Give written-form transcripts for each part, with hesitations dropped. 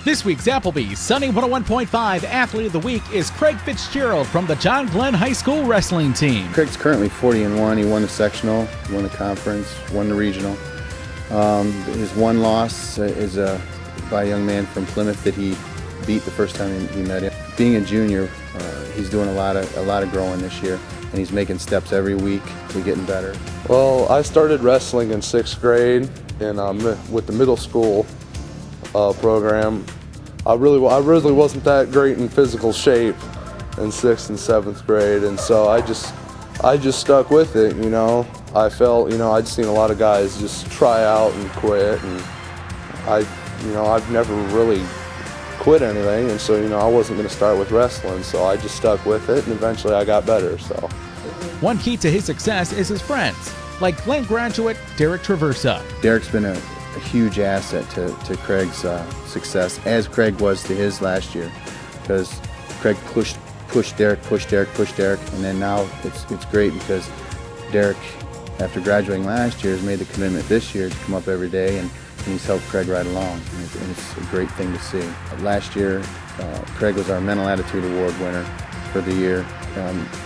This week's Applebees Sunny 101.5 Athlete of the Week is Craig Fitzgerald from the John Glenn High School wrestling team. Craig's currently 40-1. He won the sectional, won the conference, won the regional. His one loss is by a young man from Plymouth that he beat the first time he met him. Being a junior, he's doing a lot of growing this year, and he's making steps every week. We're getting better. Well, I started wrestling in 6th grade and with the middle school program. I really wasn't that great in physical shape in 6th and 7th grade, and so I just stuck with it. You know, I felt, I'd seen a lot of guys just try out and quit, and I've never really quit anything, and so I wasn't going to start with wrestling, so I just stuck with it, and eventually I got better. So one key to his success is his friends, like Glenn graduate Derek Traversa. Derek's been a huge asset to Craig's success, as Craig was to his last year, because Craig pushed Derek, and then now it's great because Derek, after graduating last year, has made the commitment this year to come up every day, and he's helped Craig right along, and it's a great thing to see. Last year, Craig was our Mental Attitude Award winner for the year,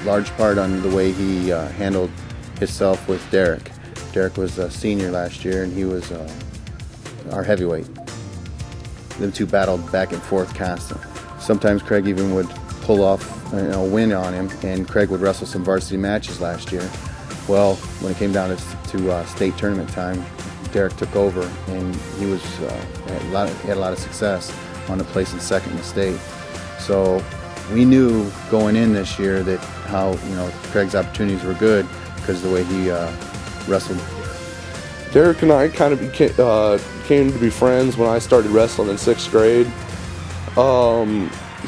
large part on the way he handled himself with Derek. Derek was a senior last year, and he was our heavyweight. Them two battled back and forth constantly. Sometimes Craig even would pull off a win on him, and Craig would wrestle some varsity matches last year. Well, when it came down to state tournament time, Derek took over, and he had a lot of success, on the place in second in the state. So we knew going in this year that how Craig's opportunities were good because of the way he wrestled. Derek and I kind of came to be friends when I started wrestling in 6th grade.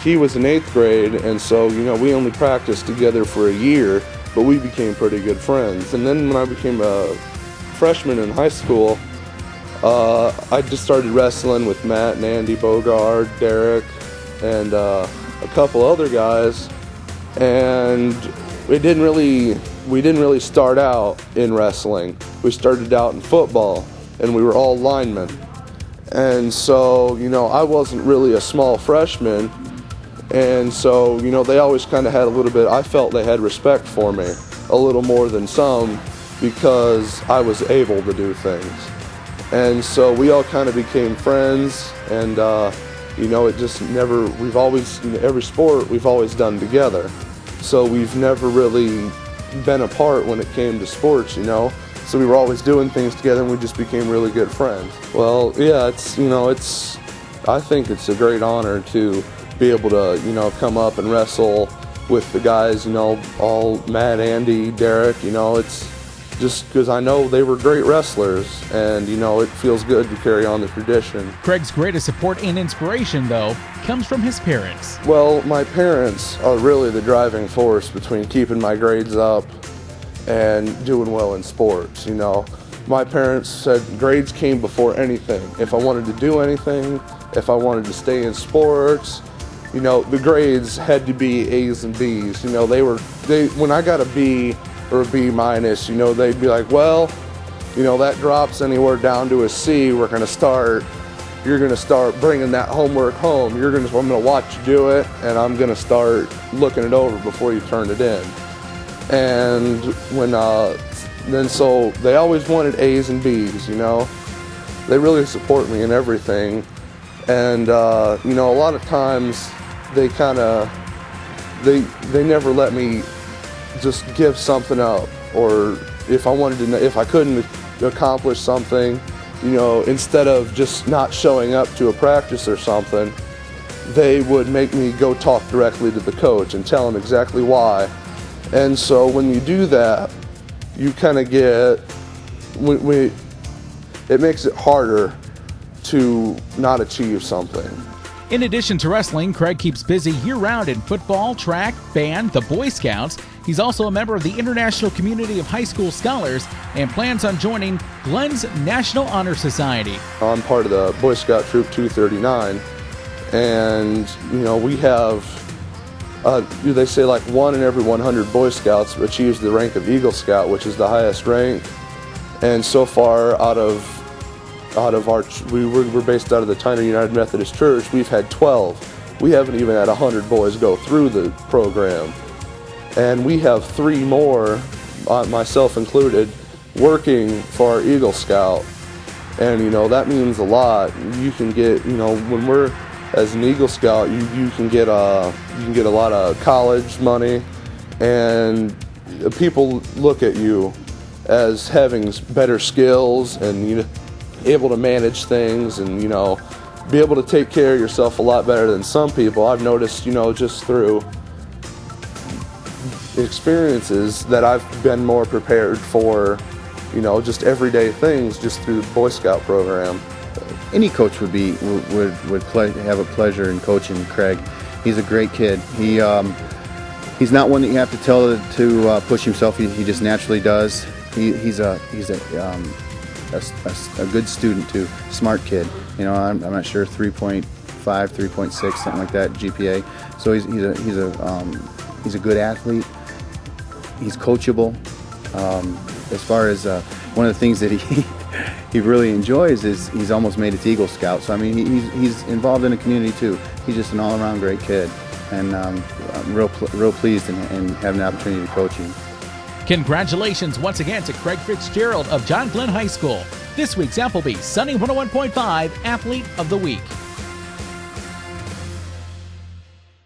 He was in 8th grade, and so we only practiced together for a year, but we became pretty good friends. And then when I became a freshman in high school, I just started wrestling with Matt and Andy Bogard, Derek, and a couple other guys, and we didn't really start out in wrestling. We started out in football, and we were all linemen. And so, I wasn't really a small freshman, and so, they always kind of had a little bit, I felt they had respect for me, a little more than some, because I was able to do things. And so we all kind of became friends, and it just never, we've always, every sport we've always done together. So we've never really been apart when it came to sports, So we were always doing things together, and we just became really good friends. Well, yeah, I think it's a great honor to be able to, come up and wrestle with the guys, all Matt, Andy, Derek, it's just because I know they were great wrestlers, and it feels good to carry on the tradition. Craig's greatest support and inspiration, though, comes from his parents. Well, my parents are really the driving force between keeping my grades up and doing well in sports. My parents said grades came before anything. If I wanted to do anything, if I wanted to stay in sports, the grades had to be A's and B's. When I got a B or a B minus, they'd be like, well, that drops anywhere down to a C. You're going to start bringing that homework home. I'm going to watch you do it, and I'm going to start looking it over before you turn it in. And so they always wanted A's and B's, They really support me in everything. And, a lot of times they never let me just give something up, or if I couldn't accomplish something, instead of just not showing up to a practice or something, they would make me go talk directly to the coach and tell him exactly why. And so when you do that, you kind of get, it makes it harder to not achieve something. In addition to wrestling, Craig keeps busy year-round in football, track, band, the Boy Scouts. He's also a member of the International Community of High School Scholars and plans on joining Glenn's National Honor Society. I'm part of the Boy Scout Troop 239, and we have, they say like 1 in every 100 Boy Scouts achieves the rank of Eagle Scout, which is the highest rank. And so far, out of out of we're based out of the Tyner United Methodist Church. We've had 12. We haven't even had 100 boys go through the program. And we have 3 more, myself included, working for our Eagle Scout. And, you know, that means a lot. You can get, you know, when we're, as an Eagle Scout, you can get a lot of college money, and people look at you as having better skills and, you know, able to manage things and, you know, be able to take care of yourself a lot better than some people. I've noticed, you know, just through experiences that I've been more prepared for, you know, just everyday things just through the Boy Scout program. Any coach would have a pleasure in coaching Craig. He's a great kid. He's not one that you have to tell to push himself. He just naturally does. He's a good student too, smart kid. You know, I'm not sure, 3.5, 3.6, something like that GPA. So he's a good athlete. He's coachable. As far as one of the things that he really enjoys is he's almost made it to Eagle Scout. So I mean, he's involved in the community too. He's just an all-around great kid, and I'm real pleased and having the opportunity to coach him. Congratulations once again to Craig Fitzgerald of John Glenn High School. This week's Applebees Sunny 101.5 Athlete of the Week.